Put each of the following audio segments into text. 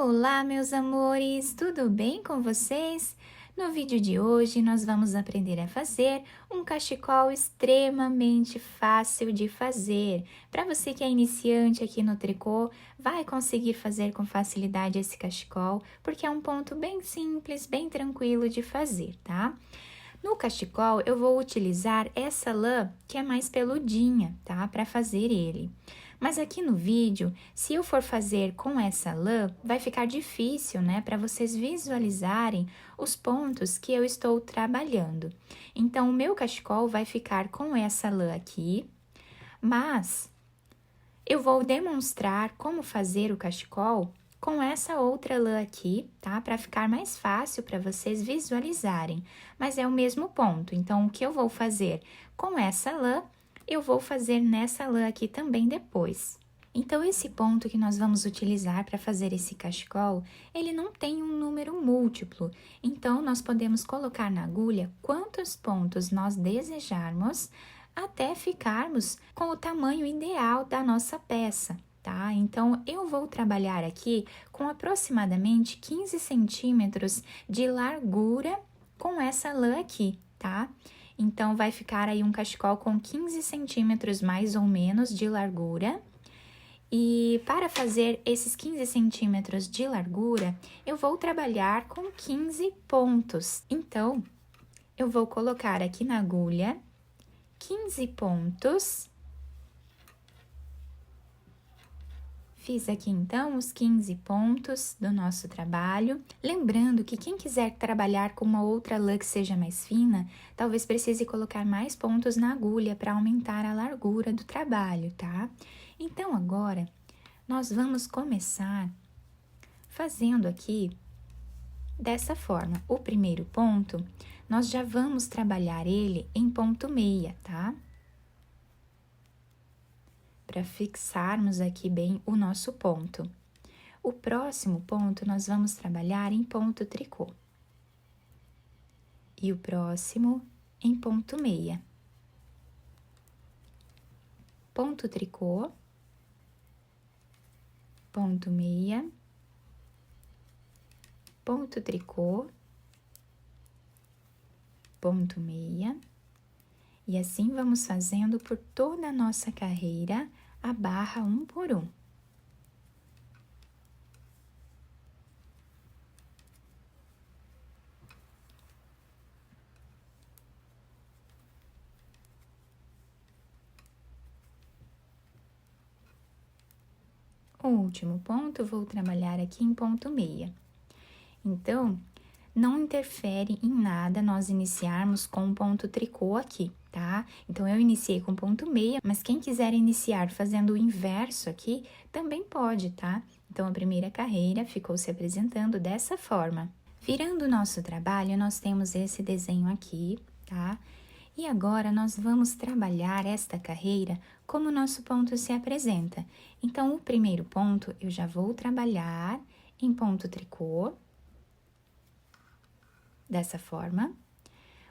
Olá, meus amores, tudo bem com vocês? No vídeo de hoje, nós vamos aprender a fazer um cachecol extremamente fácil de fazer. Para você que é iniciante aqui no tricô, vai conseguir fazer com facilidade esse cachecol, porque é um ponto bem simples, bem tranquilo de fazer, tá? No cachecol, eu vou utilizar essa lã que é mais peludinha, tá? Para fazer ele. Mas aqui no vídeo, se eu for fazer com essa lã, vai ficar difícil, né? Para vocês visualizarem os pontos que eu estou trabalhando. Então, o meu cachecol vai ficar com essa lã aqui, mas eu vou demonstrar como fazer o cachecol com essa outra lã aqui, tá? Para ficar mais fácil para vocês visualizarem, mas é o mesmo ponto. Então, o que eu vou fazer com essa lã, eu vou fazer nessa lã aqui também depois. Então, esse ponto que nós vamos utilizar para fazer esse cachecol, ele não tem um número múltiplo. Então, nós podemos colocar na agulha quantos pontos nós desejarmos até ficarmos com o tamanho ideal da nossa peça, tá? Então, eu vou trabalhar aqui com aproximadamente 15 centímetros de largura com essa lã aqui, tá? Então, vai ficar aí um cachecol com 15 centímetros mais ou menos de largura. E para fazer esses 15 centímetros de largura, eu vou trabalhar com 15 pontos. Então, eu vou colocar aqui na agulha 15 pontos. Fiz aqui, então, os 15 pontos do nosso trabalho. Lembrando que quem quiser trabalhar com uma outra lã que seja mais fina, talvez precise colocar mais pontos na agulha para aumentar a largura do trabalho, tá? Então, agora, nós vamos começar fazendo aqui dessa forma. O primeiro ponto, nós já vamos trabalhar ele em ponto meia, tá? Para fixarmos aqui bem o nosso ponto. O próximo ponto, nós vamos trabalhar em ponto tricô. E o próximo em ponto meia. Ponto tricô, ponto meia, ponto tricô, ponto meia. E assim vamos fazendo por toda a nossa carreira, a barra um por um. O último ponto, vou trabalhar aqui em ponto meia. Então, não interfere em nada nós iniciarmos com um ponto tricô aqui, tá? Então, eu iniciei com ponto meia, mas quem quiser iniciar fazendo o inverso aqui, também pode, tá? Então, a primeira carreira ficou se apresentando dessa forma. Virando o nosso trabalho, nós temos esse desenho aqui, tá? E agora, nós vamos trabalhar esta carreira como o nosso ponto se apresenta. Então, o primeiro ponto, eu já vou trabalhar em ponto tricô, dessa forma.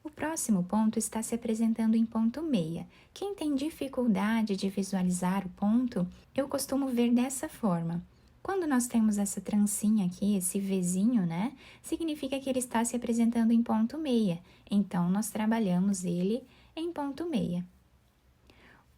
O próximo ponto está se apresentando em ponto meia. Quem tem dificuldade de visualizar o ponto, eu costumo ver dessa forma. Quando nós temos essa trancinha aqui, esse Vzinho, né? Significa que ele está se apresentando em ponto meia. Então, nós trabalhamos ele em ponto meia.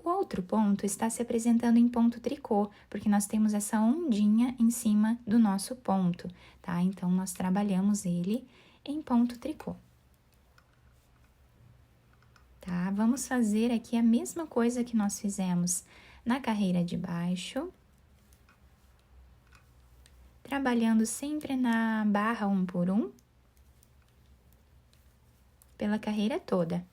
O outro ponto está se apresentando em ponto tricô, porque nós temos essa ondinha em cima do nosso ponto, tá? Então, nós trabalhamos ele em ponto tricô. Tá? Vamos fazer aqui a mesma coisa que nós fizemos na carreira de baixo. Trabalhando sempre na barra um por um, pela carreira toda.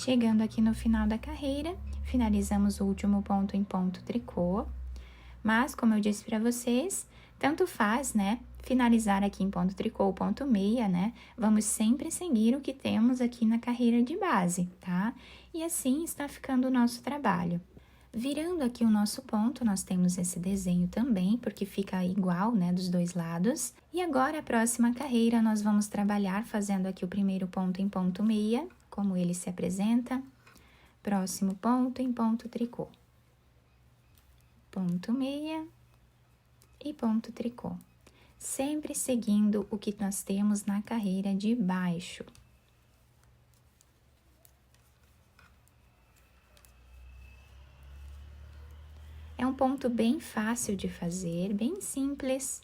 Chegando aqui no final da carreira, finalizamos o último ponto em ponto tricô. Mas, como eu disse para vocês, tanto faz, né? Finalizar aqui em ponto tricô ou ponto meia, né? Vamos sempre seguir o que temos aqui na carreira de base, tá? E assim está ficando o nosso trabalho. Virando aqui o nosso ponto, nós temos esse desenho também, porque fica igual, né, dos dois lados. E agora, a próxima carreira, nós vamos trabalhar fazendo aqui o primeiro ponto em ponto meia, como ele se apresenta. Próximo ponto em ponto tricô. Ponto meia e ponto tricô. Sempre seguindo o que nós temos na carreira de baixo. É um ponto bem fácil de fazer, bem simples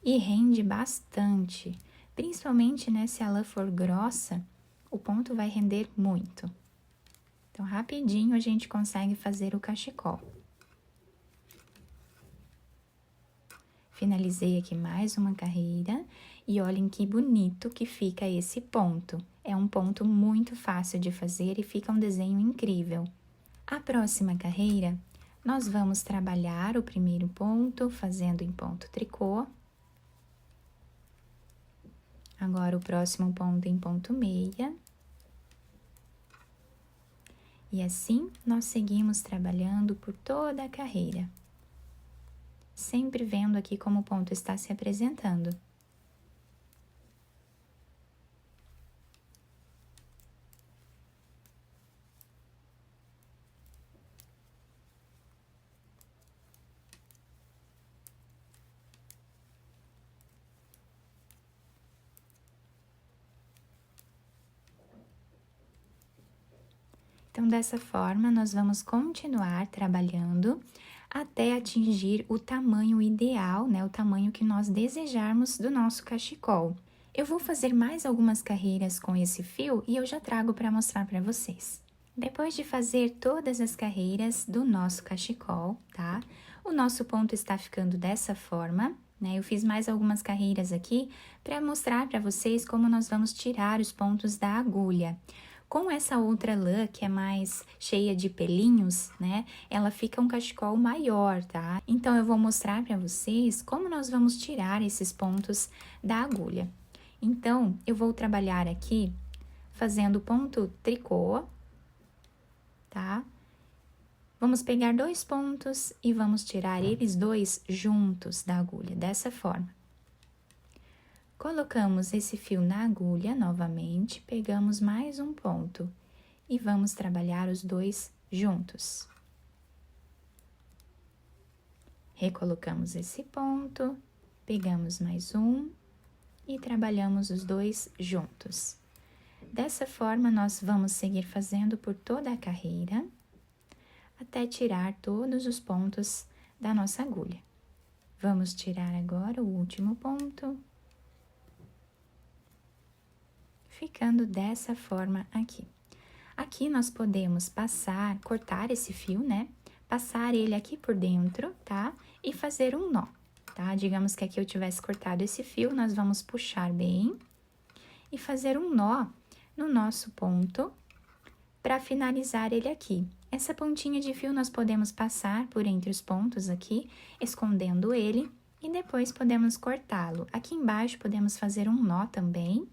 e rende bastante. Principalmente, né, se a lã for grossa, o ponto vai render muito. Então, rapidinho a gente consegue fazer o cachecol. Finalizei aqui mais uma carreira e olhem que bonito que fica esse ponto. É um ponto muito fácil de fazer e fica um desenho incrível. A próxima carreira, nós vamos trabalhar o primeiro ponto fazendo em ponto tricô. Agora, o próximo ponto em ponto meia. E assim, nós seguimos trabalhando por toda a carreira. Sempre vendo aqui como o ponto está se apresentando. Então, dessa forma, nós vamos continuar trabalhando até atingir o tamanho ideal, né? O tamanho que nós desejarmos do nosso cachecol. Eu vou fazer mais algumas carreiras com esse fio e eu já trago para mostrar para vocês. Depois de fazer todas as carreiras do nosso cachecol, tá? O nosso ponto está ficando dessa forma, né? Eu fiz mais algumas carreiras aqui para mostrar para vocês como nós vamos tirar os pontos da agulha. Com essa outra lã, que é mais cheia de pelinhos, né? Ela fica um cachecol maior, tá? Então, eu vou mostrar para vocês como nós vamos tirar esses pontos da agulha. Então, eu vou trabalhar aqui fazendo ponto tricô, tá? Vamos pegar 2 pontos e vamos tirar eles dois juntos da agulha, dessa forma. Colocamos esse fio na agulha novamente, pegamos mais um ponto e vamos trabalhar os dois juntos. Recolocamos esse ponto, pegamos mais um e trabalhamos os dois juntos. Dessa forma, nós vamos seguir fazendo por toda a carreira, até tirar todos os pontos da nossa agulha. Vamos tirar agora o último ponto. Ficando dessa forma aqui. Aqui nós podemos cortar esse fio, né? Passar ele aqui por dentro, tá? E fazer um nó, tá? Digamos que aqui eu tivesse cortado esse fio, nós vamos puxar bem e fazer um nó no nosso ponto para finalizar ele aqui. Essa pontinha de fio nós podemos passar por entre os pontos aqui, escondendo ele, e depois podemos cortá-lo. Aqui embaixo podemos fazer um nó também,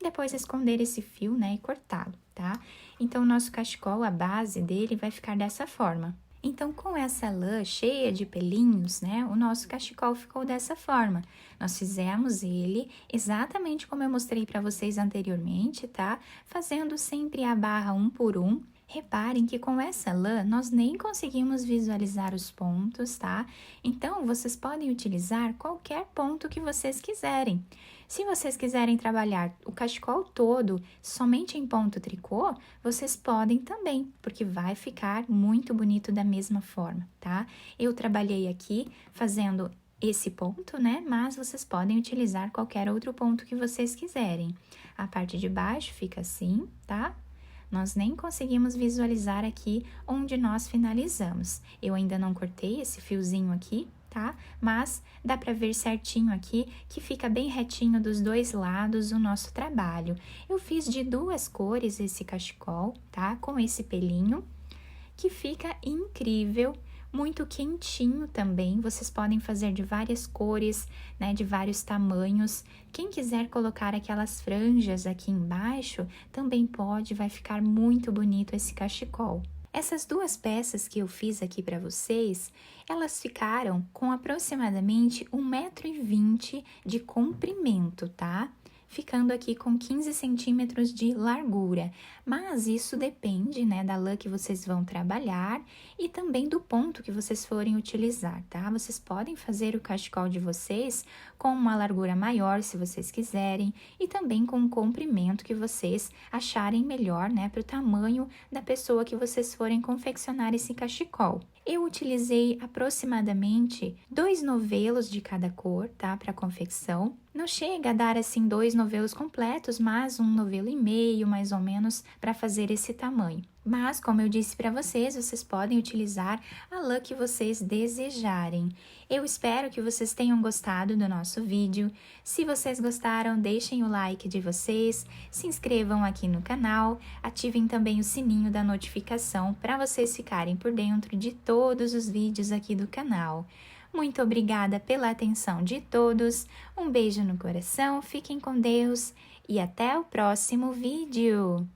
depois esconder esse fio, né, e cortá-lo, tá? Então, o nosso cachecol, a base dele vai ficar dessa forma. Então, com essa lã cheia de pelinhos, né, o nosso cachecol ficou dessa forma. Nós fizemos ele exatamente como eu mostrei para vocês anteriormente, tá? Fazendo sempre a barra um por um. Reparem que com essa lã, nós nem conseguimos visualizar os pontos, tá? Então, vocês podem utilizar qualquer ponto que vocês quiserem. Se vocês quiserem trabalhar o cachecol todo somente em ponto tricô, vocês podem também, porque vai ficar muito bonito da mesma forma, tá? Eu trabalhei aqui fazendo esse ponto, né? Mas vocês podem utilizar qualquer outro ponto que vocês quiserem. A parte de baixo fica assim, tá? Nós nem conseguimos visualizar aqui onde nós finalizamos. Eu ainda não cortei esse fiozinho aqui, tá? Mas dá pra ver certinho aqui que fica bem retinho dos dois lados o nosso trabalho. Eu fiz de 2 cores esse cachecol, tá? Com esse pelinho, que fica incrível. Muito quentinho também, vocês podem fazer de várias cores, né, de vários tamanhos. Quem quiser colocar aquelas franjas aqui embaixo, também pode, vai ficar muito bonito esse cachecol. Essas duas peças que eu fiz aqui para vocês, elas ficaram com aproximadamente 1,20 m de comprimento, tá? Ficando aqui com 15 centímetros de largura, mas isso depende, né, da lã que vocês vão trabalhar e também do ponto que vocês forem utilizar, tá? Vocês podem fazer o cachecol de vocês com uma largura maior, se vocês quiserem, e também com um comprimento que vocês acharem melhor, né, para o tamanho da pessoa que vocês forem confeccionar esse cachecol. Eu utilizei aproximadamente 2 novelos de cada cor, tá, para confecção. Não chega a dar assim 2 novelos completos, mas um novelo e meio, mais ou menos, para fazer esse tamanho. Mas, como eu disse para vocês, vocês podem utilizar a lã que vocês desejarem. Eu espero que vocês tenham gostado do nosso vídeo. Se vocês gostaram, deixem o like de vocês, se inscrevam aqui no canal, ativem também o sininho da notificação para vocês ficarem por dentro de todos os vídeos aqui do canal. Muito obrigada pela atenção de todos, um beijo no coração, fiquem com Deus e até o próximo vídeo!